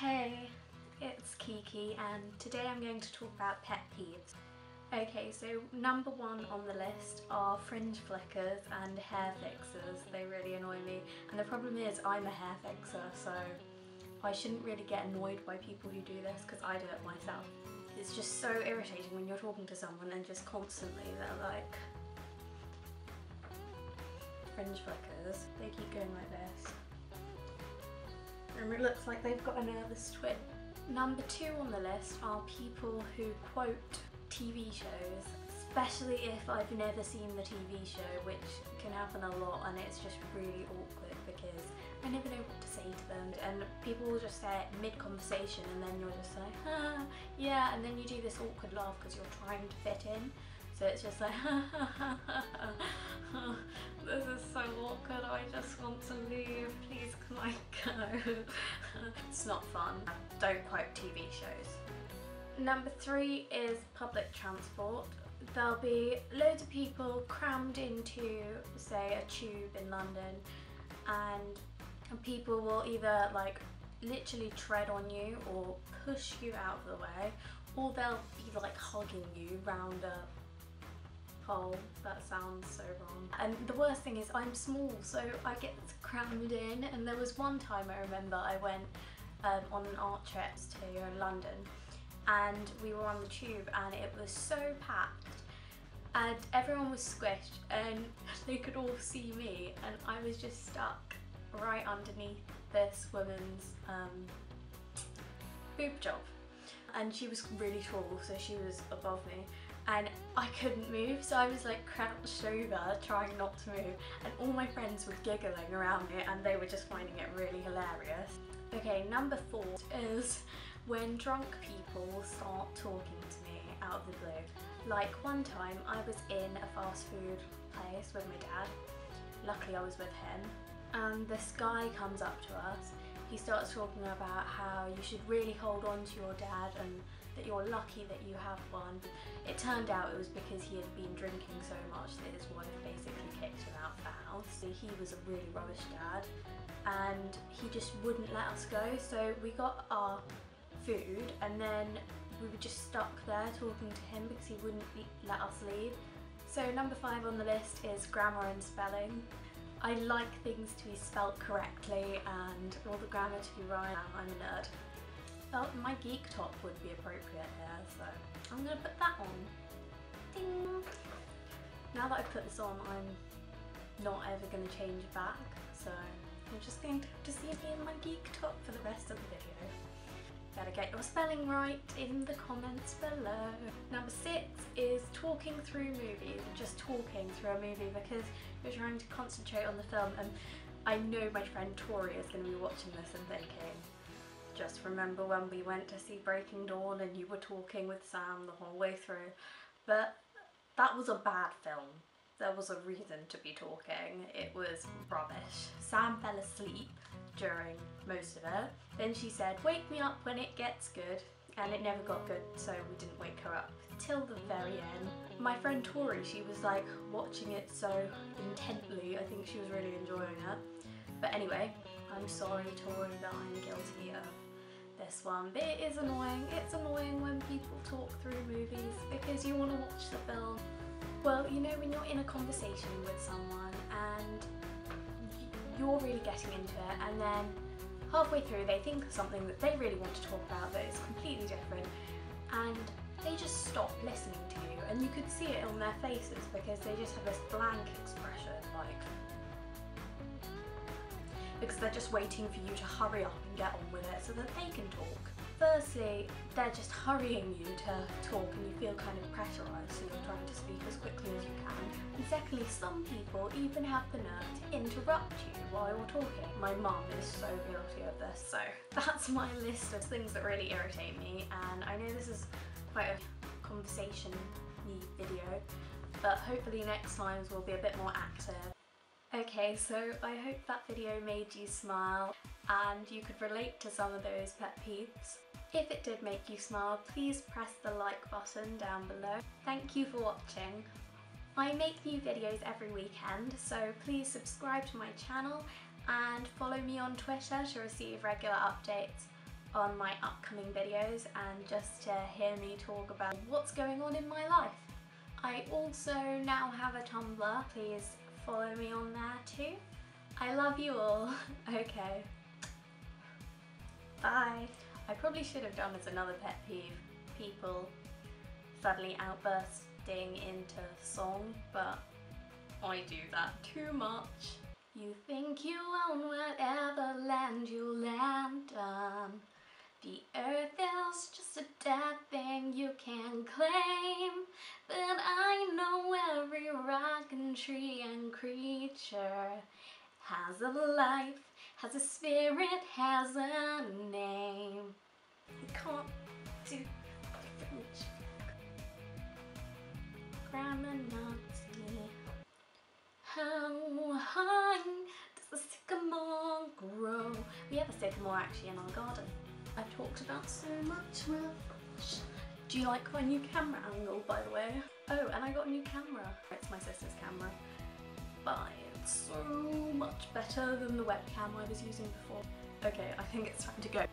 Hey, it's Kiki and today I'm going to talk about pet peeves. Okay, so number one on the list are fringe flickers and hair fixers. They really annoy me, and the problem is I'm a hair fixer, so I shouldn't really get annoyed by people who do this because I do it myself. It's just so irritating when you're talking to someone and just constantly they're like fringe flickers. They keep going like this. And it looks like they've got a nervous twin. Number two on the list are people who quote TV shows, especially if I've never seen the TV show, which can happen a lot, and it's just really awkward because I never know what to say to them, and people will just say it mid-conversation and then you're just like, yeah, and then you do this awkward laugh because you're trying to fit in. So it's just like, this is so awkward, I just want to leave, please can I go? It's not fun. Don't quote TV shows. Number three is public transport. There'll be loads of people crammed into, say, a tube in London, and people will either like literally tread on you or push you out of the way, or they'll be like hugging you round a pole. That sounds so wrong. And the worst thing is I'm small, so I get crammed in, and there was one time I remember I went on an art trip to London, and we were on the tube and it was so packed and everyone was squished and they could all see me, and I was just stuck right underneath this woman's boob job, and she was really tall, so she was above me and I couldn't move, so I was like crouched over trying not to move, and all my friends were giggling around me and they were just finding it really hilarious. Okay, number four is when drunk people start talking to me out of the blue. Like one time I was in a fast food place with my dad. Luckily I was with him, and this guy comes up to us. He starts talking about how you should really hold on to your dad and that you're lucky that you have one. It turned out it was because he had been drinking so much that his wife basically kicked him out of the house. He was a really rubbish dad and he just wouldn't let us go, so we got our food and then we were just stuck there talking to him because he wouldn't let us leave. So number five on the list is grammar and spelling. I like things to be spelt correctly and all the grammar to be right. I'm a nerd. Felt my geek top would be appropriate here, so I'm gonna put that on. Ding! Now that I've put this on, I'm not ever gonna change back, so I'm just going to have to see me in my geek top for the rest of the video. Better get your spelling right in the comments below. Number six is talking through movies, just talking through a movie because you're trying to concentrate on the film, and I know my friend Tori is going to be watching this and thinking, just remember when we went to see Breaking Dawn and you were talking with Sam the whole way through. But that was a bad film. There was a reason to be talking. It was rubbish. Sam fell asleep during most of it. Then she said, wake me up when it gets good. And it never got good, so we didn't wake her up till the very end. My friend Tori, she was like watching it so intently. I think she was really enjoying it. But anyway, I'm sorry Tori that I'm guilty of this one. But it is annoying. It's annoying when people talk through movies because you want to watch the film. Well, you know when you're in a conversation with someone and you're really getting into it, and then halfway through they think of something that they really want to talk about that is completely different, and they just stop listening to you, and you could see it on their faces because they just have this blank expression, like, because they're just waiting for you to hurry up and get on with it so that they can talk. Firstly, they're just hurrying you to talk and you feel kind of pressurised, so you're trying to speak as quickly as you can. And secondly, some people even have the nerve to interrupt you while you're talking. My mum is so guilty of this, so that's my list of things that really irritate me, and I know this is quite a conversation-y video, but hopefully next times will be a bit more active. Okay, so I hope that video made you smile and you could relate to some of those pet peeves. If it did make you smile, please press the like button down below. Thank you for watching. I make new videos every weekend, so please subscribe to my channel and follow me on Twitter to receive regular updates. on my upcoming videos and just to hear me talk about what's going on in my life. I also now have a Tumblr, please follow me on there too. I love you all. Okay. Bye. I probably should have done as another pet peeve, people suddenly outbursting into song, but I do that too much. You think you own whatever land you land on. The earth is just a dead thing you can claim, but I know every rock and tree and creature has a life, has a spirit, has a name. I can't do French. Grammar Nazi. How high does the sycamore grow? We have a sycamore actually in our garden. I've talked about so much rubbish. Do you like my new camera angle, by the way? Oh, and I got a new camera. It's my sister's camera, but it's so much better than the webcam I was using before. Okay, I think it's time to go.